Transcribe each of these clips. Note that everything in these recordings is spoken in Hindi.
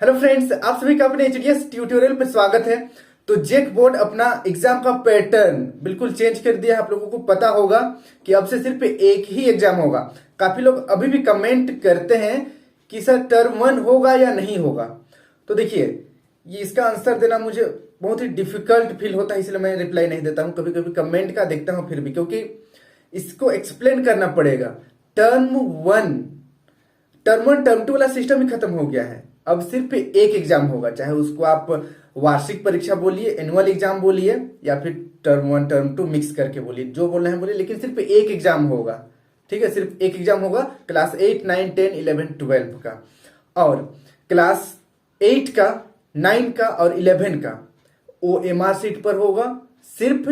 हेलो फ्रेंड्स, आप सभी का अपने एचडीएस ट्यूटोरियल में स्वागत है। तो जेक बोर्ड अपना एग्जाम का पैटर्न बिल्कुल चेंज कर दिया है। आप लोगों को पता होगा कि अब से सिर्फ एक ही एग्जाम होगा। काफी लोग अभी भी कमेंट करते हैं कि सर टर्म वन होगा या नहीं होगा। तो देखिए, ये इसका आंसर देना मुझे बहुत ही डिफिकल्ट फील होता है, इसलिए मैं रिप्लाई नहीं देता हूँ। कभी कभी कमेंट का देखता हूँ फिर भी, क्योंकि इसको एक्सप्लेन करना पड़ेगा। Term one term one term two वाला सिस्टम ही खत्म हो गया है। अब सिर्फ एक एग्जाम होगा, चाहे उसको आप वार्षिक परीक्षा बोलिए, एनुअल एग्जाम बोलिए, या फिर term one term two mix करके बोलिए, जो बोलना है बोलिए, लेकिन सिर्फ एक एग्जाम होगा। ठीक है, सिर्फ एक एग्जाम होगा क्लास 8, 9, 10, 11, 12 का। और क्लास 8 का, 9 का और 11 का ओ एमआर सीट पर होगा। सिर्फ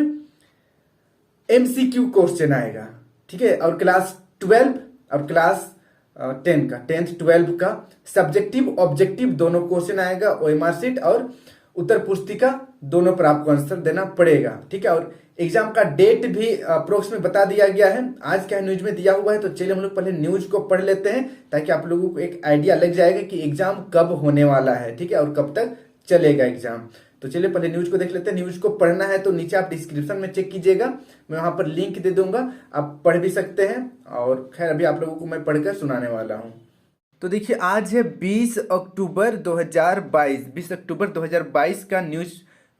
एमसीक्यू क्वेश्चन आएगा। ठीक है, और क्लास 12 और क्लास 10 का, 10th 12 का सब्जेक्टिव ऑब्जेक्टिव दोनों क्वेश्चन आएगा। ओएमआर सीट और उत्तर पुस्तिका दोनों पर आपको आंसर देना पड़ेगा। ठीक है, और एग्जाम का डेट भी अप्रोक्स में बता दिया गया है। आज क्या न्यूज में दिया हुआ है, तो चलिए हम लोग पहले न्यूज को पढ़ लेते हैं, ताकि आप लोगों को एक आइडिया लग जाएगा कि एग्जाम कब होने वाला है। ठीक है, और कब तक चलेगा एग्जाम। तो चलिए पहले न्यूज को देख लेते हैं। न्यूज को पढ़ना है तो नीचे आप डिस्क्रिप्शन में चेक कीजिएगा, मैं वहां पर लिंक दे दूंगा, आप पढ़ भी सकते हैं। और खैर अभी आप लोगों को मैं पढ़कर सुनाने वाला हूं। तो देखिए, आज है 20 अक्टूबर 2022। 20 अक्टूबर 2022 का न्यूज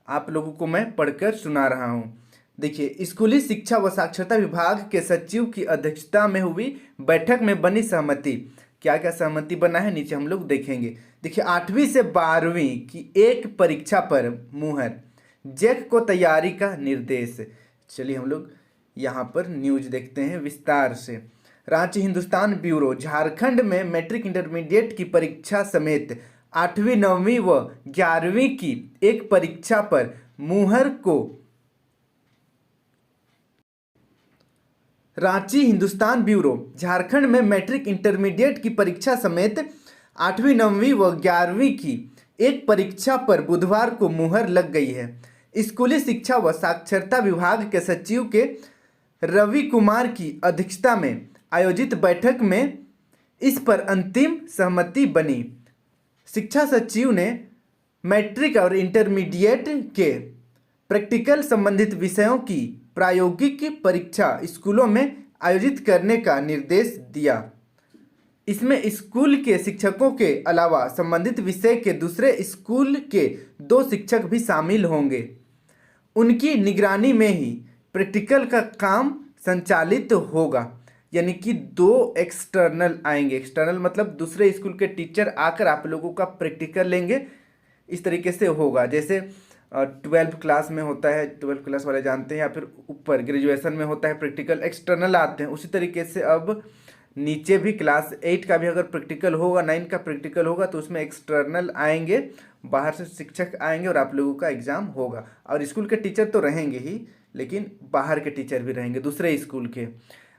आप लोगों को मैं पढ़कर सुना रहा हूं। देखिए, स्कूली शिक्षा व साक्षरता विभाग के सचिव की अध्यक्षता में हुई बैठक में बनी सहमति। क्या क्या सहमति बना है, नीचे हम लोग देखेंगे। देखिए, 8वीं से 12वीं की एक परीक्षा पर मुहर, जेक को तैयारी का निर्देश। चलिए हम लोग यहाँ पर न्यूज देखते हैं विस्तार से। रांची हिंदुस्तान ब्यूरो, झारखंड में मैट्रिक इंटरमीडिएट की परीक्षा समेत 8वीं 9वीं व 11वीं की एक परीक्षा पर मुहर को रांची हिंदुस्तान ब्यूरो, झारखंड में मैट्रिक इंटरमीडिएट की परीक्षा समेत 8वीं 9वीं व 11वीं की एक परीक्षा पर बुधवार को मुहर लग गई है। स्कूली शिक्षा व साक्षरता विभाग के सचिव के रवि कुमार की अध्यक्षता में आयोजित बैठक में इस पर अंतिम सहमति बनी। शिक्षा सचिव ने मैट्रिक और इंटरमीडिएट के प्रैक्टिकल संबंधित विषयों की प्रायोगिक परीक्षा स्कूलों में आयोजित करने का निर्देश दिया। इसमें स्कूल के शिक्षकों के अलावा संबंधित विषय के दूसरे स्कूल के 2 शिक्षक भी शामिल होंगे। उनकी निगरानी में ही प्रैक्टिकल का काम संचालित होगा। यानी कि 2 एक्सटर्नल आएंगे। एक्सटर्नल मतलब दूसरे स्कूल के टीचर आकर आप लोगों का प्रैक्टिकल लेंगे। इस तरीके से होगा, जैसे 12th क्लास में होता है, 12th क्लास वाले जानते हैं, या फिर ऊपर ग्रेजुएशन में होता है प्रैक्टिकल, एक्सटर्नल आते हैं। उसी तरीके से अब नीचे भी क्लास 8 का भी अगर प्रैक्टिकल होगा, 9 का प्रैक्टिकल होगा, तो उसमें एक्सटर्नल आएंगे, बाहर से शिक्षक आएंगे और आप लोगों का एग्जाम होगा। और स्कूल के टीचर तो रहेंगे ही, लेकिन बाहर के टीचर भी रहेंगे दूसरे स्कूल के।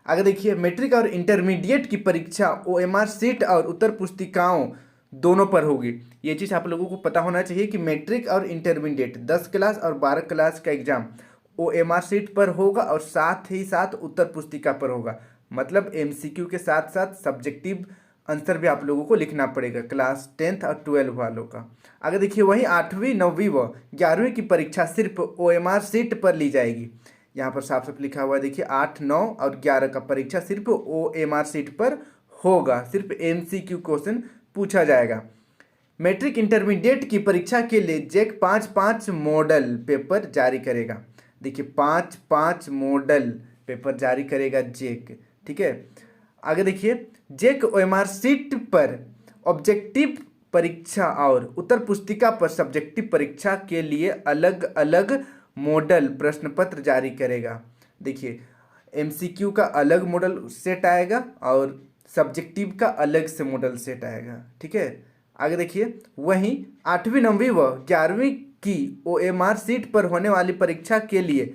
आगे देखिए, मैट्रिक और इंटरमीडिएट की परीक्षा ओएमआर सीट और उत्तर पुस्तिकाओं दोनों पर होगी। ये चीज़ आप लोगों को पता होना चाहिए कि मैट्रिक और इंटरमीडिएट 10 क्लास और 12 क्लास का एग्जाम ओएमआर सीट पर होगा और साथ ही साथ उत्तर पुस्तिका पर होगा। मतलब एमसीक्यू के साथ साथ सब्जेक्टिव आंसर भी आप लोगों को लिखना पड़ेगा क्लास 10th और 12 वालों का। आगे देखिए, वहीं 8वीं 9वीं व 11वीं की परीक्षा सिर्फ ओएमआर सीट पर ली जाएगी। यहाँ पर साफ साफ लिखा हुआ है, देखिए 8, 9 और 11 का परीक्षा सिर्फ ओएमआर सीट पर होगा। सिर्फ एमसीक्यू क्वेश्चन पूछा जाएगा। मैट्रिक इंटरमीडिएट की परीक्षा के लिए जेक 5-5 मॉडल पेपर जारी करेगा। देखिए, 5-5 मॉडल पेपर जारी करेगा जेक। ठीक है, आगे देखिए, जेक ओएमआर सीट पर ऑब्जेक्टिव परीक्षा और उत्तर पुस्तिका पर सब्जेक्टिव परीक्षा के लिए अलग अलग मॉडल प्रश्न पत्र जारी करेगा। देखिए, एमसीक्यू का अलग मॉडल सेट आएगा और सब्जेक्टिव का अलग से मॉडल सेट आएगा। ठीक है, आगे देखिए, वहीं 8वीं 9वीं व 11वीं की ओएमआर सीट पर होने वाली परीक्षा के लिए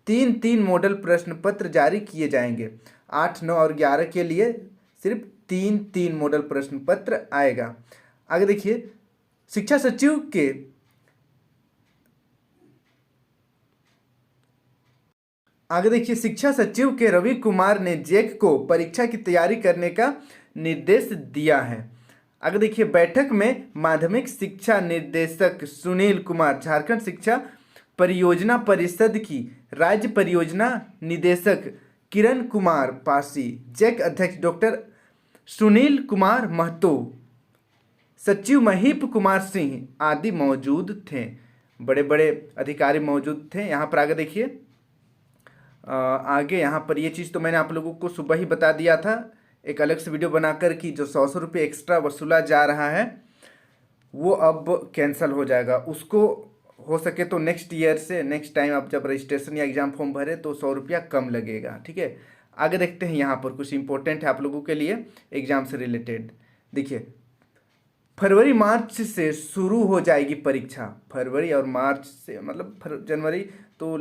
3-3 मॉडल प्रश्न पत्र जारी किए जाएंगे। 8, 9 और 11 के लिए सिर्फ 3-3 मॉडल प्रश्न पत्र आएगा। आगे देखिए, शिक्षा सचिव के शिक्षा सचिव के रवि कुमार ने जेक को परीक्षा की तैयारी करने का निर्देश दिया है। आगे देखिए, बैठक में माध्यमिक शिक्षा निर्देशक सुनील कुमार, झारखंड शिक्षा परियोजना परिषद की राज्य परियोजना निदेशक किरण कुमार पासी, जैक अध्यक्ष डॉक्टर सुनील कुमार महतो, सचिव महीप कुमार सिंह आदि मौजूद थे। बड़े बड़े अधिकारी मौजूद थे। यहाँ पर आगे देखिए, आगे यहाँ पर ये चीज़ तो मैंने आप लोगों को सुबह ही बता दिया था, एक अलग से वीडियो बनाकर कि जो 100 रुपये एक्स्ट्रा वसूला जा रहा है वो अब कैंसिल हो जाएगा। उसको हो सके तो नेक्स्ट ईयर से, नेक्स्ट टाइम आप जब रजिस्ट्रेशन या एग्ज़ाम फॉर्म भरे तो 100 रुपया कम लगेगा। ठीक है, आगे देखते हैं। यहाँ पर कुछ इंपॉर्टेंट है आप लोगों के लिए एग्ज़ाम से रिलेटेड। देखिए, फरवरी मार्च से शुरू हो जाएगी परीक्षा। फरवरी और मार्च से मतलब जनवरी तो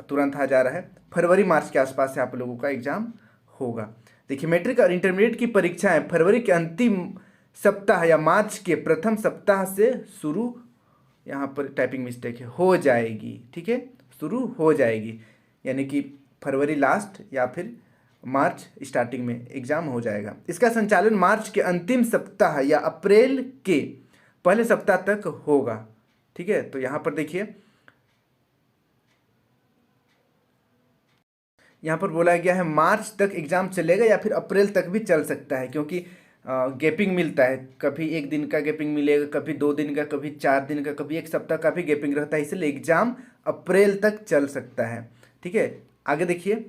तुरंत आ जा रहा है, फरवरी मार्च के आसपास से आप लोगों का एग्ज़ाम होगा। देखिए, मैट्रिक और इंटरमीडिएट की परीक्षाएं फरवरी के अंतिम सप्ताह या मार्च के प्रथम सप्ताह से शुरू, यहाँ पर टाइपिंग मिस्टेक है, हो जाएगी। ठीक है, शुरू हो जाएगी, यानी कि फरवरी लास्ट या फिर मार्च स्टार्टिंग में एग्ज़ाम हो जाएगा। इसका संचालन मार्च के अंतिम सप्ताह या अप्रैल के पहले सप्ताह तक होगा। ठीक है, तो यहाँ पर देखिए, यहाँ पर बोला गया है मार्च तक एग्ज़ाम चलेगा या फिर अप्रैल तक भी चल सकता है, क्योंकि गैपिंग मिलता है, कभी 1 दिन का गैपिंग मिलेगा, कभी 2 दिन का, कभी 4 दिन का, कभी 1 सप्ताह का भी गैपिंग रहता है, इसलिए एग्ज़ाम अप्रैल तक चल सकता है। ठीक है, आगे देखिए,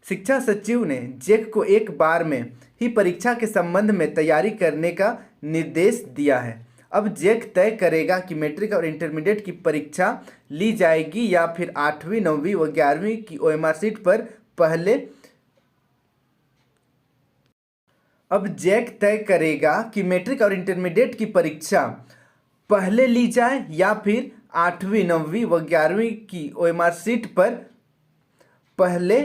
शिक्षा सचिव ने जैक को एक बार में ही परीक्षा के संबंध में तैयारी करने का निर्देश दिया है। अब जैक तय करेगा कि मैट्रिक और इंटरमीडिएट की परीक्षा ली जाएगी या फिर 8वीं 9वीं व 11वीं की ओएमआर शीट पर पहले। अब जैक तय करेगा कि मैट्रिक और इंटरमीडिएट की परीक्षा पहले ली जाए या फिर 8वीं 9वीं व 11वीं की ओएमआर शीट पर पहले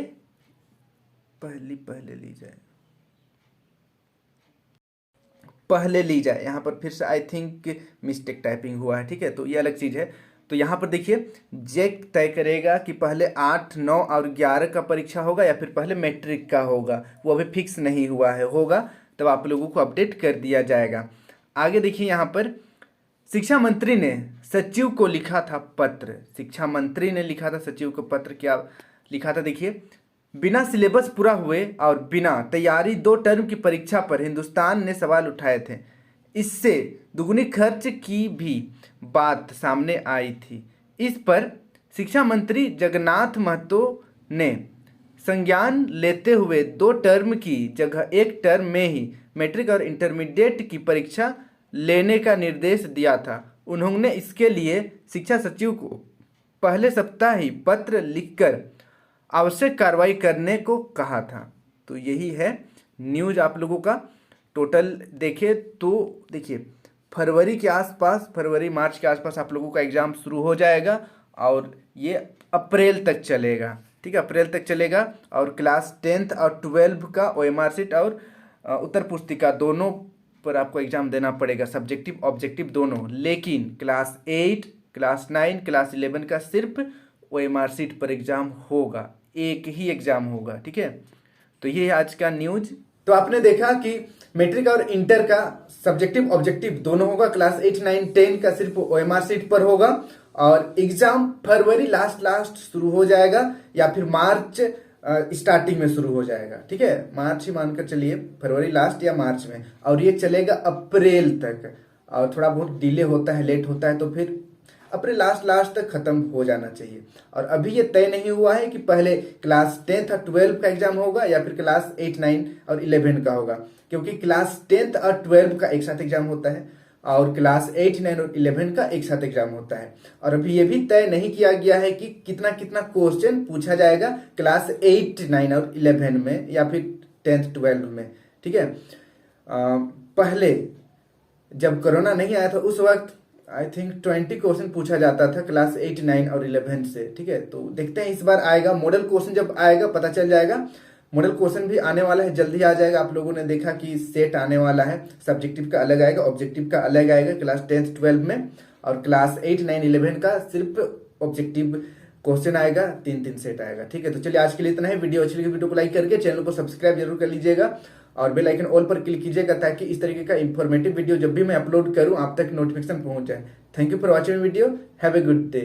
ली जाए। यहाँ पर फिर से आई थिंक मिस्टेक टाइपिंग हुआ है। ठीक है, तो ये अलग चीज़ है। तो यहाँ पर देखिए, जैक तय करेगा कि पहले 8, 9 और 11 का परीक्षा होगा या फिर पहले मैट्रिक का होगा, वो अभी फिक्स नहीं हुआ है। होगा तब आप लोगों को अपडेट कर दिया जाएगा। आगे देखिए, यहाँ पर शिक्षा मंत्री ने सचिव को लिखा था पत्र। शिक्षा मंत्री ने लिखा था सचिव को पत्र। क्या लिखा था देखिए, बिना सिलेबस पूरा हुए और बिना तैयारी 2 टर्म की परीक्षा पर हिंदुस्तान ने सवाल उठाए थे। इससे दुगुनी खर्च की भी बात सामने आई थी। इस पर शिक्षा मंत्री जगन्नाथ महतो ने संज्ञान लेते हुए 2 टर्म की जगह 1 टर्म में ही मैट्रिक और इंटरमीडिएट की परीक्षा लेने का निर्देश दिया था। उन्होंने इसके लिए शिक्षा सचिव को पहले सप्ताह ही पत्र लिखकर आवश्यक कार्रवाई करने को कहा था। तो यही है न्यूज़ आप लोगों का। टोटल देखें तो देखिए, फरवरी के आसपास, फरवरी मार्च के आसपास आप लोगों का एग्ज़ाम शुरू हो जाएगा और ये अप्रैल तक चलेगा। ठीक है, अप्रैल तक चलेगा। और क्लास 10th और 12 का ओएमआर शीट और उत्तर पुस्तिका दोनों पर आपको एग्ज़ाम देना पड़ेगा, सब्जेक्टिव ऑब्जेक्टिव दोनों। लेकिन क्लास 8, क्लास 9, क्लास 11 का सिर्फ ओएमआर शीट पर एग्ज़ाम होगा, एक ही एग्ज़ाम होगा। ठीक है, तो ये है आज का न्यूज। तो आपने देखा कि मैट्रिक और इंटर का सब्जेक्टिव ऑब्जेक्टिव दोनों होगा, क्लास 8, 9, 10 का सिर्फ ओएमआर शीट पर होगा और एग्जाम फरवरी लास्ट शुरू हो जाएगा या फिर मार्च स्टार्टिंग में शुरू हो जाएगा। ठीक है, मार्च ही मानकर चलिए, फरवरी लास्ट या मार्च में, और ये चलेगा अप्रैल तक। और थोड़ा बहुत डिले होता है, लेट होता है, तो फिर अप्रैल लास्ट तक खत्म हो जाना चाहिए। और अभी ये तय नहीं हुआ है कि पहले क्लास 10th और 12 का एग्जाम होगा या फिर क्लास 8, 9 और 11 का होगा, क्योंकि क्लास 10th और 12 का एक साथ एग्जाम होता है और क्लास 8, 9 और 11 का एक साथ एग्जाम होता है। और अभी ये भी तय नहीं किया गया है कि कितना क्वेश्चन पूछा जाएगा क्लास 8, 9 और 11 में या फिर 10th, 12 में। ठीक है, पहले जब कोरोना नहीं आया था उस वक्त आई थिंक 20 क्वेश्चन पूछा जाता था क्लास 8, 9 और 11 से। ठीक है, तो देखते हैं इस बार आएगा मॉडल क्वेश्चन, जब आएगा पता चल जाएगा। मॉडल क्वेश्चन भी आने वाला है, जल्दी आ जाएगा। आप लोगों ने देखा कि सेट आने वाला है, सब्जेक्टिव का अलग आएगा, ऑब्जेक्टिव का अलग आएगा क्लास 10th, 12 में, और क्लास 8, 9, 11 का सिर्फ ऑब्जेक्टिव क्वेश्चन आएगा, 3 सेट आएगा। ठीक है, तो चलिए आज के लिए इतना है। वीडियो अच्छी लगी वीडियो को लाइक करके चैनल को सब्सक्राइब जरूर कर लीजिएगा और बेल आइकन ऑल पर क्लिक कीजिएगा ताकि इस तरीके का इंफॉर्मेटिव वीडियो जब भी मैं अपलोड करूं आप तक नोटिफिकेशन पहुंच जाए। Thank you for watching video. Have a good day.